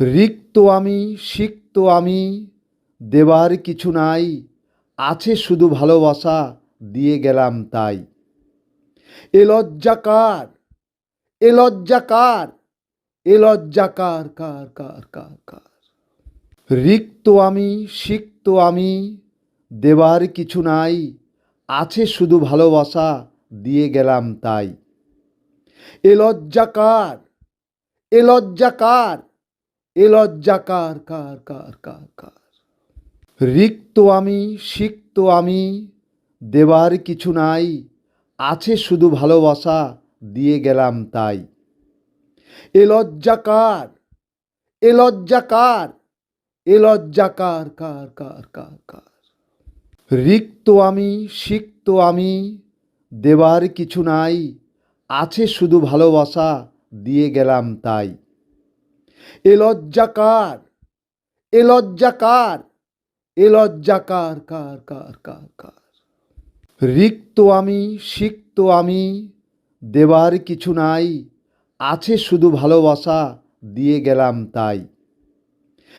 রিক্ত আমি সিক্ত আমি, দেবার কিছু নাই, আছে শুধু ভালোবাসা, দিয়ে গেলাম তাই। এ লজ্জা কার, এ লজ্জা কার, এ লজ্জা কার, কার কার কার কার। রিক্ত আমি সিক্ত আমি, দেবার কিছু নাই, আছে শুধু ভালোবাসা, দিয়ে গেলাম তাই। এ লজ্জা কার, এ লজ্জা কার, এ লজ্জা কার, কার কার কার কার। রিক্ত আমি সিক্ত আমি, দেবার কিছু নাই, আছে শুধু ভালোবাসা, দিয়ে গেলাম তাই। এ লজ্জা কার, এ লজ্জা কার, এ লজ্জা কার, কার কার কার কার। রিক্ত আমি সিক্ত আমি, দেবার কিছু নাই, আছে শুধু ভালোবাসা, দিয়ে গেলাম তাই। এ লজ্জা কার, এ লজ্জা কার, এ লজ্জা কার, কার কার কার কার। রিক্ত আমি সিক্ত আমি, দেবার কিছু নাই, আছে শুধু ভালোবাসা, দিয়ে গেলাম তাই।